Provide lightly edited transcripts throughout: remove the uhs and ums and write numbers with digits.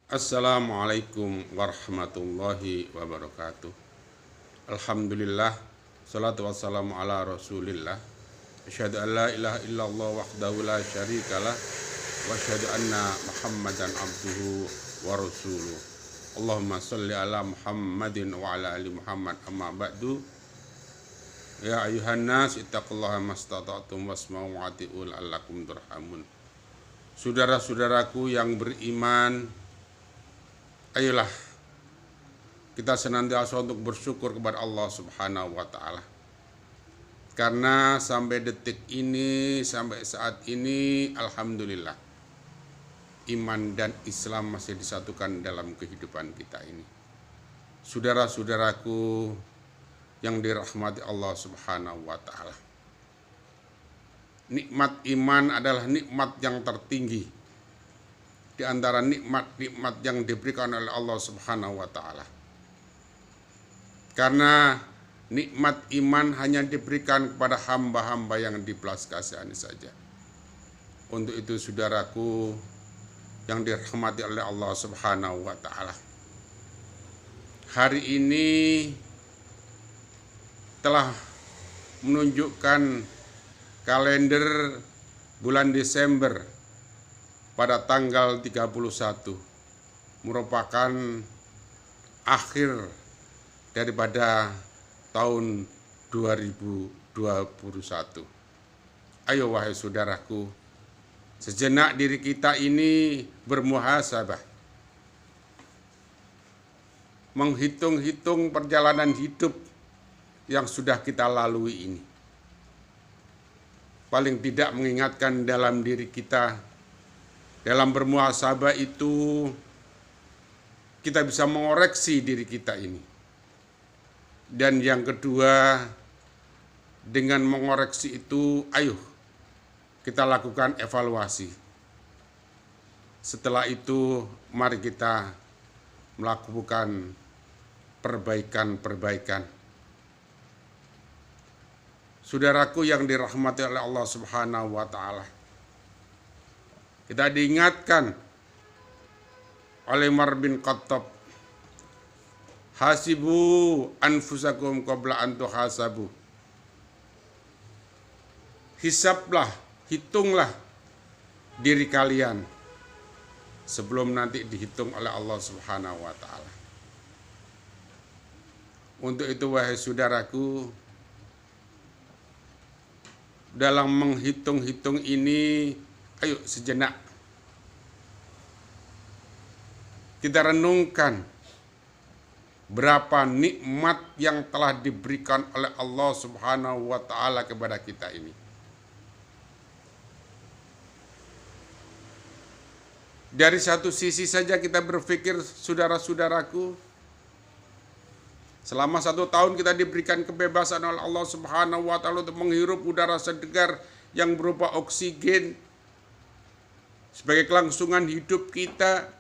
Assalamualaikum warahmatullahi wabarakatuh. Alhamdulillah, salatu wassalamu ala rasulillah. Asyhadu an la ilaha illallah wahdahu la syarikalah wa asyhadu anna muhammadan abduhu wa rasuluh. Allahumma salli ala Muhammadin wa ala ali Muhammad amma ba'du. Ya ayuhan nas ittaqullaha mastata'tum wasma'u wa ati'u la'allakum turhamun. Saudara-saudaraku yang beriman, ayolah kita senantiasa untuk bersyukur kepada Allah Subhanahu wa taala. Karena sampai detik ini, sampai saat ini, alhamdulillah, iman dan Islam masih disatukan dalam kehidupan kita ini. Saudara-saudaraku yang dirahmati Allah Subhanahu wa taala. Nikmat iman adalah nikmat yang tertinggi di antara nikmat-nikmat yang diberikan oleh Allah Subhanahu wa taala. Karena nikmat iman hanya diberikan kepada hamba-hamba yang dibelas kasihani saja. Untuk itu saudaraku yang dirahmati oleh Allah Subhanahu wa taala, hari ini telah menunjukkan kalender bulan Desember pada tanggal 31 merupakan akhir daripada tahun 2021. Ayo wahai saudaraku, sejenak diri kita ini bermuhasabah, menghitung-hitung perjalanan hidup yang sudah kita lalui ini. Paling tidak mengingatkan dalam diri kita, dalam bermuhasabah itu kita bisa mengoreksi diri kita ini. Dan yang kedua, dengan mengoreksi itu, ayo kita lakukan evaluasi. Setelah itu, mari kita melakukan perbaikan-perbaikan. Saudaraku yang dirahmati oleh Allah Subhanahu wa taala, kita diingatkan oleh Umar bin Khattab, hasibu anfusakum qabla an tuhasabu. Hisablah, hitunglah diri kalian sebelum nanti dihitung oleh Allah Subhanahu wa taala. Untuk itu wahai saudaraku, dalam menghitung-hitung ini, ayo sejenak kita renungkan berapa nikmat yang telah diberikan oleh Allah Subhanahu wa taala kepada kita ini. Dari satu sisi saja kita berpikir, saudara-saudaraku, selama 1 tahun kita diberikan kebebasan oleh Allah Subhanahu wa taala untuk menghirup udara segar yang berupa oksigen sebagai kelangsungan hidup kita.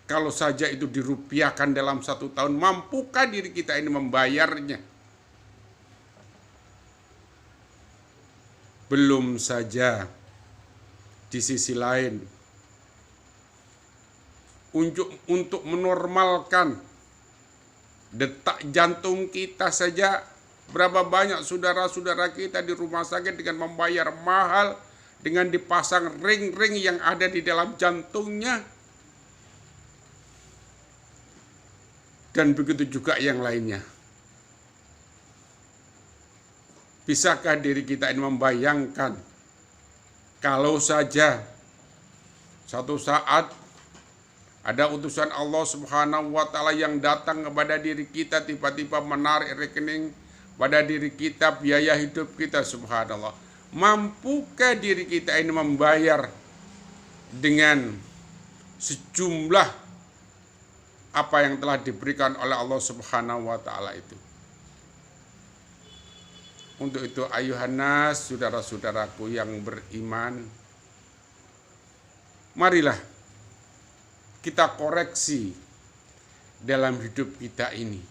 Kalau saja itu dirupiahkan dalam 1 tahun, mampukah diri kita ini membayarnya? Belum saja di sisi lain, untuk menormalkan detak jantung kita saja, berapa banyak saudara-saudara kita di rumah sakit dengan membayar mahal, dengan dipasang ring-ring yang ada di dalam jantungnya. Dan begitu juga yang lainnya. Bisakah diri kita ini membayangkan kalau saja satu saat ada utusan Allah Subhanahu wa taala yang datang kepada diri kita, tiba-tiba menarik rekening pada diri kita, biaya hidup kita, subhanallah. Mampukah diri kita ini membayar dengan sejumlah apa yang telah diberikan oleh Allah Subhanahu wa taala itu? Untuk itu ayuhan nas, saudara-saudaraku yang beriman, marilah kita koreksi dalam hidup kita ini.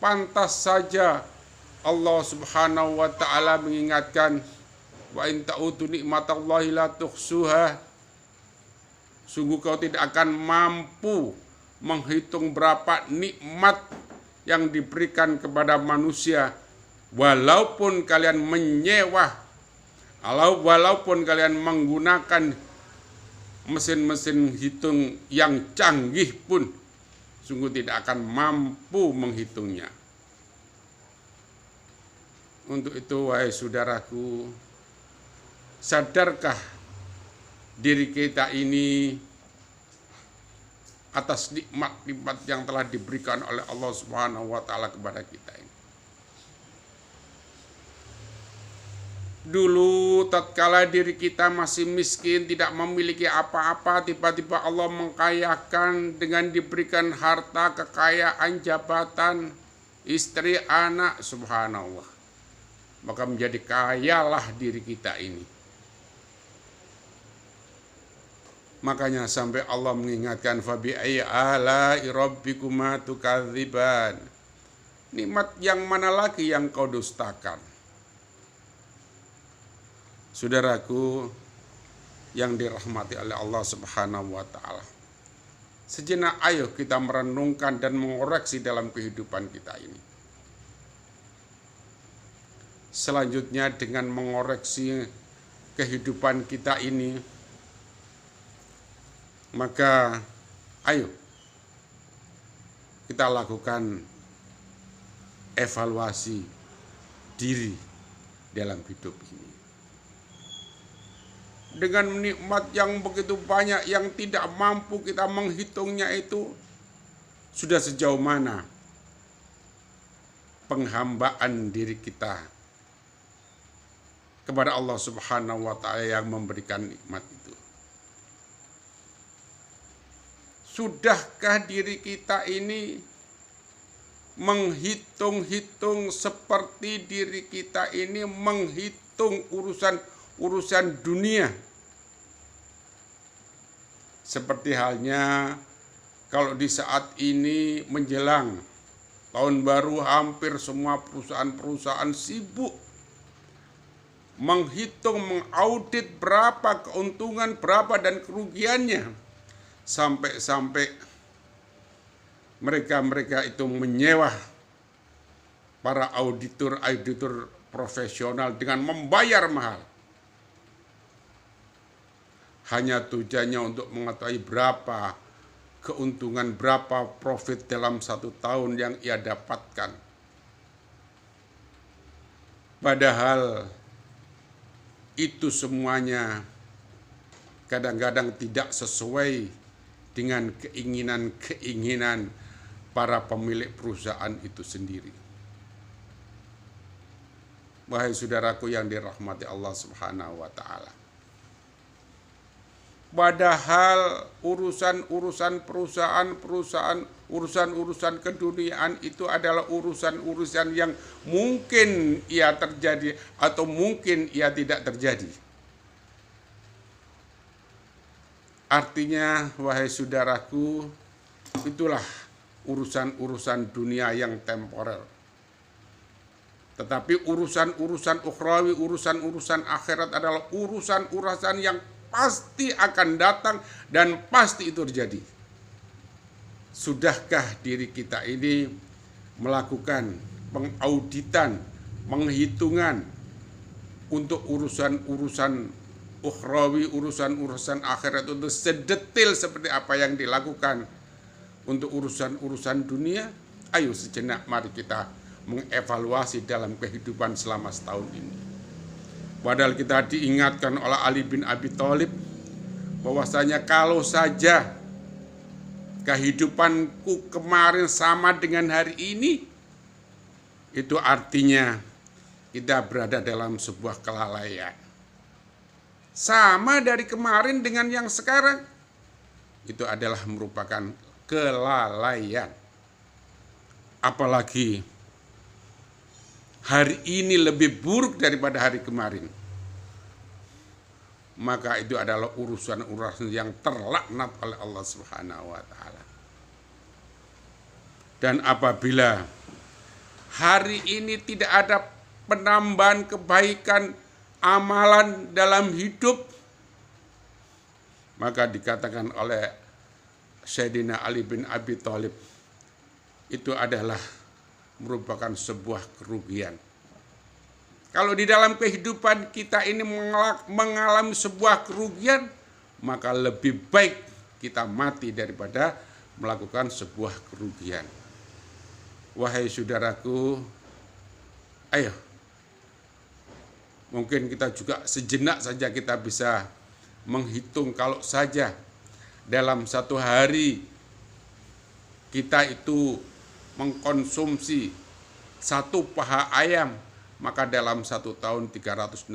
Pantas saja Allah Subhanahu wa taala mengingatkan, wa in ta'udu nikmatallahi la tuhsuha. Sungguh kau tidak akan mampu menghitung berapa nikmat yang diberikan kepada manusia, walaupun kalian menyewa, walaupun kalian menggunakan mesin-mesin hitung yang canggih pun, sungguh tidak akan mampu menghitungnya. Untuk itu, wahai saudaraku, sadarkah diri kita ini atas nikmat-nikmat yang telah diberikan oleh Allah Subhanahu wa taala kepada kita ini. Dulu tatkala diri kita masih miskin, tidak memiliki apa-apa, tiba-tiba Allah mengkayakan dengan diberikan harta, kekayaan, jabatan, istri, anak, subhanallah. Maka menjadi kayalah diri kita ini. Makanya sampai Allah mengingatkan, fabi ayyi ala'i rabbikuma tukadziban. Nikmat yang mana lagi yang kau dustakan? Saudaraku yang dirahmati oleh Allah Subhanahu wa taala. Sejenak ayo kita merenungkan dan mengoreksi dalam kehidupan kita ini. Selanjutnya dengan mengoreksi kehidupan kita ini, maka ayo kita lakukan evaluasi diri dalam hidup ini. Dengan nikmat yang begitu banyak yang tidak mampu kita menghitungnya itu, sudah sejauh mana penghambaan diri kita kepada Allah Subhanahu wa taala yang memberikan nikmat itu. Sudahkah diri kita ini menghitung-hitung seperti diri kita ini menghitung urusan dunia? Seperti halnya kalau di saat ini menjelang tahun baru, hampir semua perusahaan-perusahaan sibuk menghitung, mengaudit berapa keuntungan, berapa dan kerugiannya. Sampai-sampai mereka itu menyewa para auditor profesional dengan membayar mahal. Hanya tujuannya untuk mengetahui berapa keuntungan, berapa profit dalam satu tahun yang ia dapatkan. Padahal itu semuanya kadang-kadang tidak sesuai dengan keinginan-keinginan para pemilik perusahaan itu sendiri. Wahai saudaraku yang dirahmati Allah Subhanahu wa taala. Padahal urusan-urusan perusahaan, urusan-urusan keduniaan itu adalah urusan-urusan yang mungkin ia terjadi atau mungkin ia tidak terjadi. Artinya, wahai saudaraku, itulah urusan-urusan dunia yang temporer. Tetapi urusan-urusan ukhrawi, urusan-urusan akhirat adalah urusan-urusan yang pasti akan datang dan pasti itu terjadi. Sudahkah diri kita ini melakukan pengauditan, penghitungan untuk urusan-urusan ukhrawi, urusan-urusan akhirat itu sedetail seperti apa yang dilakukan untuk urusan-urusan dunia? Ayo sejenak mari kita mengevaluasi dalam kehidupan selama setahun ini. Padahal kita diingatkan oleh Ali bin Abi Thalib bahwasanya kalau saja kehidupanku kemarin sama dengan hari ini, itu artinya kita berada dalam sebuah kelalaian. Sama dari kemarin dengan yang sekarang, itu adalah merupakan kelalaian. Apalagi hari ini lebih buruk daripada hari kemarin, maka itu adalah urusan-urusan yang terlaknat oleh Allah Subhanahu wa taala. Dan apabila hari ini tidak ada penambahan kebaikan amalan dalam hidup, Maka dikatakan oleh Sayyidina Ali bin Abi Thalib, itu adalah merupakan sebuah kerugian. Kalau di dalam kehidupan kita ini mengalami sebuah kerugian, maka lebih baik kita mati daripada melakukan sebuah kerugian. Wahai saudaraku, ayo, mungkin kita juga sejenak saja kita bisa menghitung, kalau saja dalam satu hari kita itu mengkonsumsi satu paha ayam, maka dalam satu tahun 360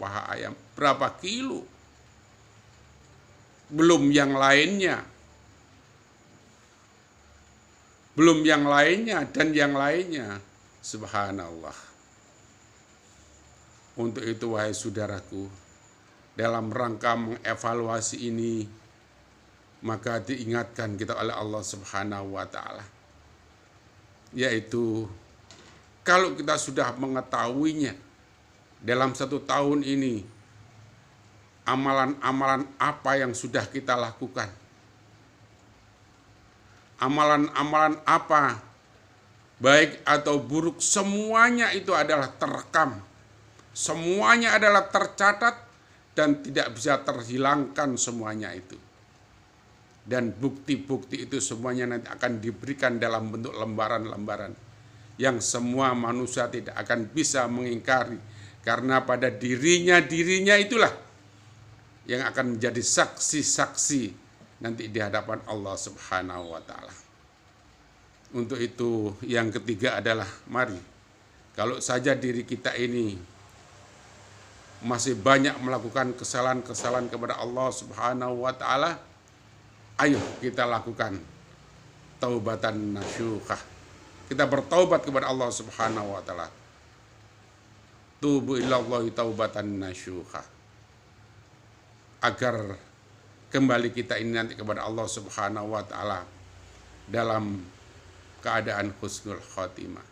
paha ayam, berapa kilo? Belum yang lainnya. Belum yang lainnya dan yang lainnya. Subhanallah. Untuk itu wahai saudaraku, dalam rangka mengevaluasi ini, maka diingatkan kita oleh Allah Subhanahu wa ta'ala, yaitu kalau kita sudah mengetahuinya dalam satu tahun ini, amalan-amalan apa yang sudah kita lakukan, amalan-amalan apa baik atau buruk, semuanya itu adalah terekam, semuanya adalah tercatat dan tidak bisa terhilangkan semuanya itu. Dan bukti-bukti itu semuanya nanti akan diberikan dalam bentuk lembaran-lembaran yang semua manusia tidak akan bisa mengingkari, karena pada dirinya itulah yang akan menjadi saksi-saksi nanti di hadapan Allah Subhanahu wa ta'ala. Untuk itu yang ketiga adalah, mari, kalau saja diri kita ini masih banyak melakukan kesalahan-kesalahan kepada Allah Subhanahu wa ta'ala, ayo kita lakukan taubatan nasuhah. Kita bertaubat kepada Allah Subhanahu wa ta'ala. Tubu ilallahi taubatan nasuhah. Agar kembali kita ini nanti kepada Allah Subhanahu wa ta'ala dalam keadaan husnul khotimah.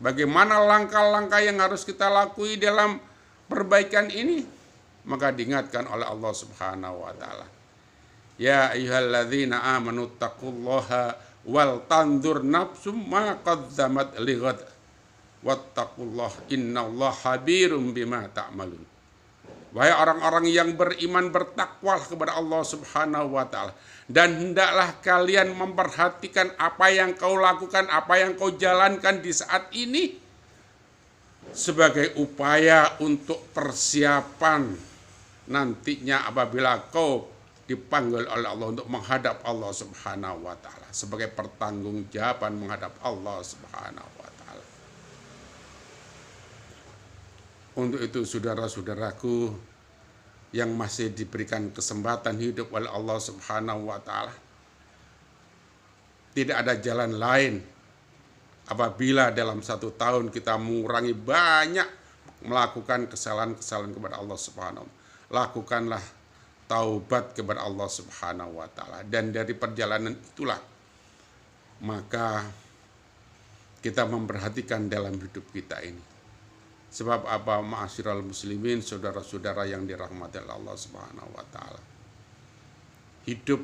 Bagaimana langkah-langkah yang harus kita lakui dalam perbaikan ini? Maka diingatkan oleh Allah Subhanahu wa ta'ala. Ya ayyuhalladzina amanu taqullaha wal tandur nafsum ma qaddamat lighad wattaqullah innallaha habirum bima ta'malun. Wahai orang-orang yang beriman, bertakwalah kepada Allah Subhanahu wa ta'ala, dan hendaklah kalian memperhatikan apa yang kau lakukan, apa yang kau jalankan di saat ini sebagai upaya untuk persiapan nantinya apabila kau dipanggil oleh Allah untuk menghadap Allah Subhanahu wa ta'ala, sebagai pertanggungjawaban menghadap Allah Subhanahu wa ta'ala. Untuk itu saudara-saudaraku yang masih diberikan kesempatan hidup oleh Allah Subhanahu wa ta'ala, tidak ada jalan lain apabila dalam satu tahun kita mengurangi banyak melakukan kesalahan-kesalahan kepada Allah Subhanahu wa ta'ala. Lakukanlah taubat kepada Allah Subhanahu wa ta'ala, dan dari perjalanan itulah maka kita memperhatikan dalam hidup kita ini. Sebab apa, ma'asyiral muslimin, saudara-saudara yang dirahmati Allah Subhanahu wa ta'ala, hidup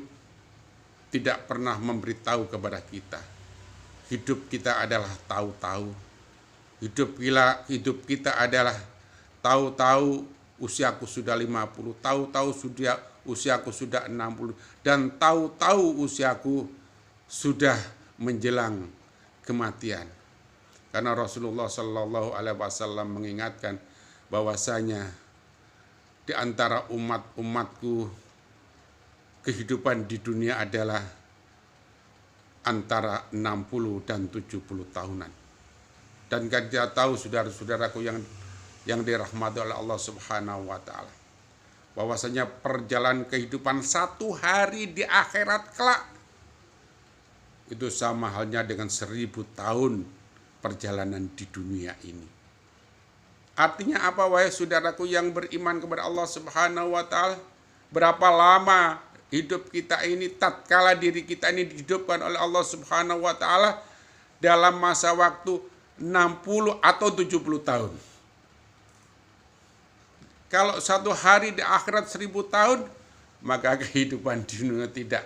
tidak pernah memberitahu kepada kita. Hidup kita adalah tahu-tahu. Hidup kita adalah tahu-tahu usiaku sudah 50, tahu-tahu sudah usiaku sudah 60, dan tahu-tahu usiaku sudah menjelang kematian. Karena Rasulullah Shallallahu Alaihi Wasallam mengingatkan bahwasanya di antara umat-umatku kehidupan di dunia adalah antara 60 dan 70 tahunan. Dan kita tahu saudara-saudaraku yang dirahmati oleh Allah Subhanahu wa ta'ala, bahwasanya perjalanan kehidupan satu hari di akhirat kelak itu sama halnya dengan 1000 tahun perjalanan di dunia ini. Artinya apa, wahai saudaraku yang beriman kepada Allah Subhanahu wa ta'ala? Berapa lama hidup kita ini tatkala diri kita ini dihidupkan oleh Allah Subhanahu wa ta'ala dalam masa waktu 60 atau 70 tahun. Kalau satu hari di akhirat 1000 tahun, maka kehidupan di dunia tidak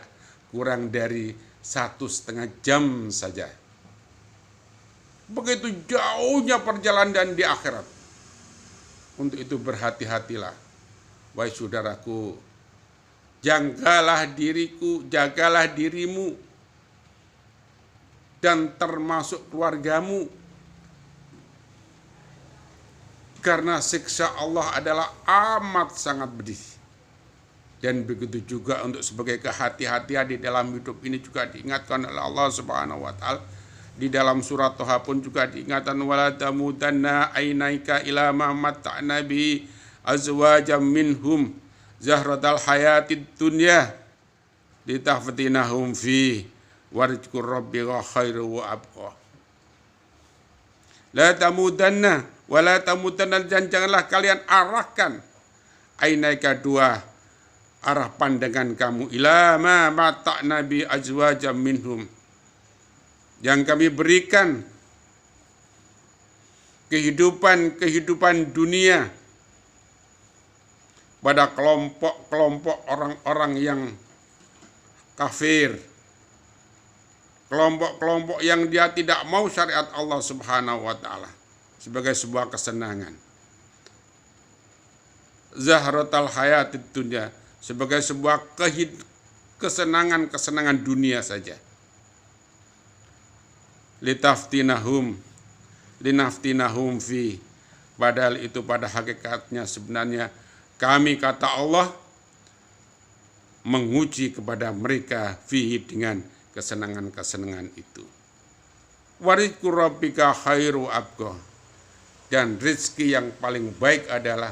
kurang dari 1,5 jam saja. Begitu jauhnya perjalanan di akhirat. Untuk itu berhati-hatilah, wahai saudaraku, jagalah diriku, jagalah dirimu, dan termasuk keluargamu. Karena siksa Allah adalah amat sangat pedih. Dan begitu juga untuk sebagai kehati-hatian di dalam hidup ini juga diingatkan oleh Allah Subhanahu wa taala. Di dalam surat Toha pun juga diingatkan, wala tamudanna ainaika ila ma matta'na bi azwajam minhum zahratal hayatid dunya litaftinahum fi warizqur rabbika khairu wa abqa. La tamudanna wala tamudanna, dan janganlah kalian arahkan ainaika, dua arah pandangan kamu, ila ma mata'na bi azwajam minhum, yang kami berikan kehidupan dunia pada kelompok-kelompok orang-orang yang kafir, kelompok-kelompok yang dia tidak mau syariat Allah Subhanahu wa taala sebagai sebuah kesenangan. Zahratal hayatid dunya, sebagai sebuah kesenangan dunia saja. Linaftinahum fi, padahal itu pada hakikatnya sebenarnya kami, kata Allah, menguji kepada mereka fihi, dengan kesenangan itu. Warizqu rabbika khairu abqa, dan rizki yang paling baik adalah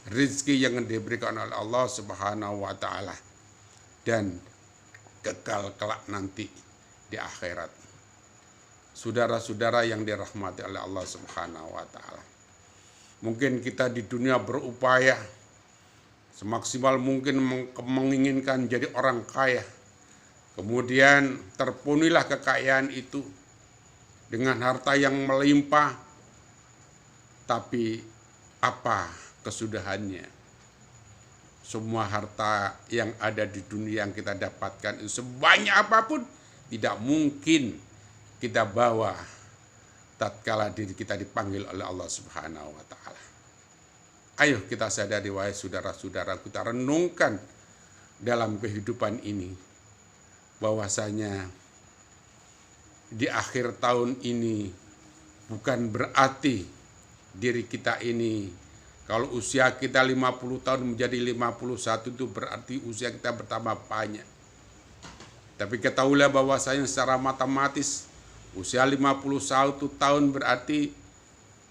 rizki yang diberikan oleh Allah Subhanahu wa taala dan kekal kelak nanti di akhirat. Saudara-saudara yang dirahmati oleh Allah Subhanahu wa taala, mungkin kita di dunia berupaya semaksimal mungkin menginginkan jadi orang kaya. Kemudian terpenuhilah kekayaan itu dengan harta yang melimpah. Tapi apa kesudahannya? Semua harta yang ada di dunia yang kita dapatkan itu sebanyak apapun tidak mungkin kita bawa tatkala diri kita dipanggil oleh Allah Subhanahu wa taala. Ayo kita sadari, wahai saudara-saudara, kita renungkan dalam kehidupan ini bahwasanya di akhir tahun ini bukan berarti diri kita ini, kalau usia kita 50 tahun menjadi 51 itu berarti usia kita bertambah banyak. Tapi ketahuilah bahwasanya secara matematis usia 51 tahun berarti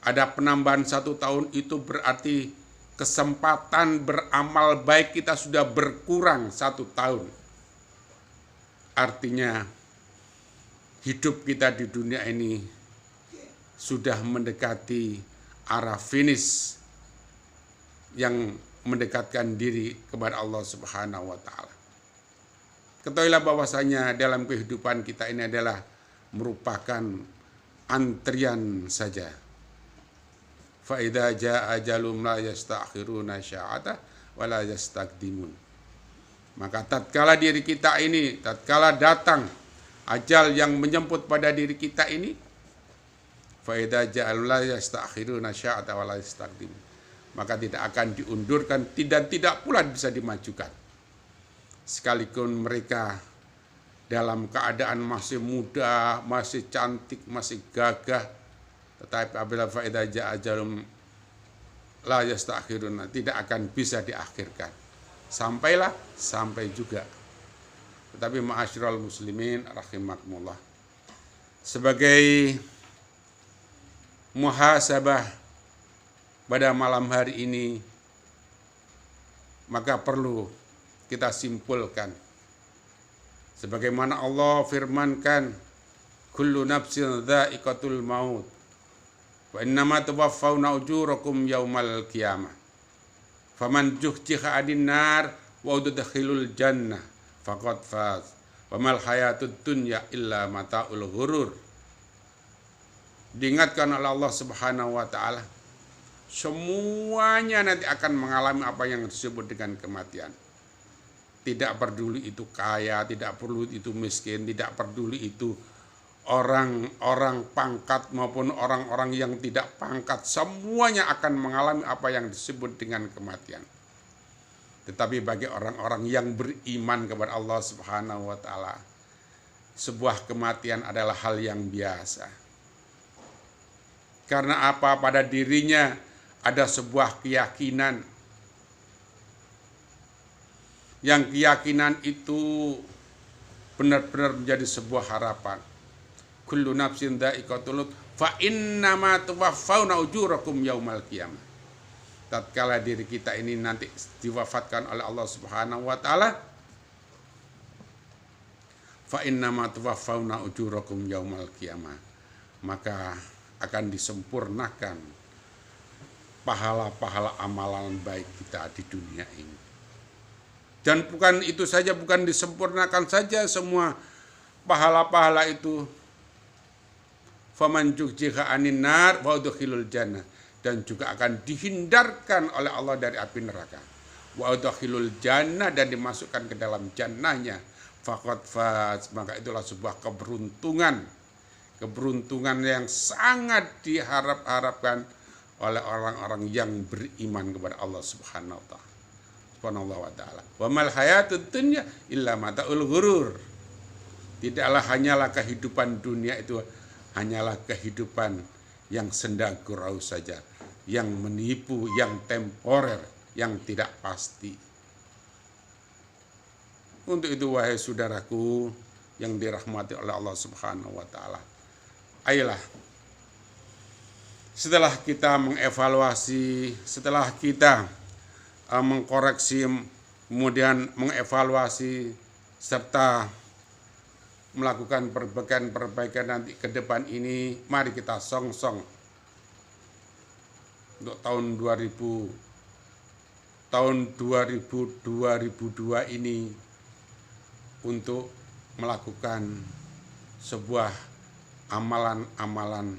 ada penambahan 1 tahun, itu berarti kesempatan beramal baik kita sudah berkurang 1 tahun. Artinya hidup kita di dunia ini sudah mendekati arah finish yang mendekatkan diri kepada Allah Subhanahu wa taala. Ketahuilah bahwasanya dalam kehidupan kita ini adalah merupakan antrian saja. Fa idza jaa ajalum la yastakhiruna sya'ata wa la yastaqdimun. Maka tatkala diri kita ini, tatkala datang ajal yang menjemput pada diri kita ini, fa idza jaa la yastakhiruna sya'ata wa la yastaqdimun, maka tidak akan diundurkan dan tidak pula bisa dimajukan. Sekalipun mereka dalam keadaan masih muda, masih cantik, masih gagah, tetapi apabila faida jaa ajalum la yastakhiruna, tidak akan bisa diakhirkan. Sampai juga. Tetapi ma'asyiral muslimin rahimakumullah, sebagai muhasabah pada malam hari ini, maka perlu kita simpulkan sebagaimana Allah firmankan, kullu nafsin dha'iqatul maut wa innama tuwaffawna ujurakum yaumal qiyamah faman zuhziha 'anil nar wa udkhilul jannah faqad faz wa mal hayatud dunya illa mata'ul ghurur. Diingatkan oleh Allah Subhanahu wa taala, semuanya nanti akan mengalami apa yang disebut dengan kematian. Tidak peduli itu kaya, tidak peduli itu miskin, tidak peduli itu orang-orang pangkat maupun orang-orang yang tidak pangkat, semuanya akan mengalami apa yang disebut dengan kematian. Tetapi bagi orang-orang yang beriman kepada Allah Subhanahu wa taala, sebuah kematian adalah hal yang biasa. Karena apa? Pada dirinya ada sebuah keyakinan, yang keyakinan itu benar-benar menjadi sebuah harapan. Kullu nafsin dha'iqatul maut fa innama tuwaffawna ujurakum yaumal qiyamah. Tatkala diri kita ini nanti diwafatkan oleh Allah Subhanahu wa taala, fa innama tuwaffawna ujurakum yaumal qiyamah, maka akan disempurnakan pahala-pahala amalan baik kita di dunia ini. Dan bukan itu saja, bukan disempurnakan saja semua pahala-pahala itu. Faman zuhziha 'anil nar wa udkhilal jannah, dan juga akan dihindarkan oleh Allah dari api neraka. Wa udkhilul jannah, dan dimasukkan ke dalam jannahnya. Faqad faz, maka itulah sebuah keberuntungan yang sangat diharap-harapkan oleh orang-orang yang beriman kepada Allah Subhanahu wa ta'ala. Wa mal hayatud dunya illa mata'ul ghurur. Tidaklah hanyalah kehidupan dunia itu hanyalah kehidupan yang senda gurau saja, yang menipu, yang temporer, yang tidak pasti. Untuk itu wahai saudaraku yang dirahmati oleh Allah Subhanahu wa taala, ayolah setelah kita mengevaluasi, setelah kita mengkoreksi, kemudian mengevaluasi serta melakukan perbaikan nanti ke depan ini, mari kita song-song untuk tahun 2002 ini untuk melakukan sebuah amalan-amalan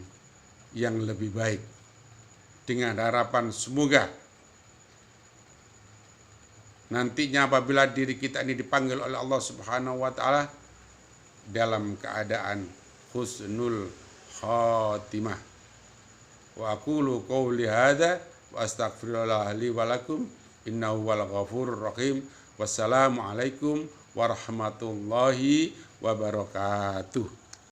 yang lebih baik, dengan harapan semoga nantinya apabila diri kita ini dipanggil oleh Allah Subhanahu wa taala dalam keadaan husnul khatimah. Wa aqulu qouli hadza wa astaghfirullah li wa lakum innahu wal ghafurur rahim. Wassalamu alaikum warahmatullahi wabarakatuh.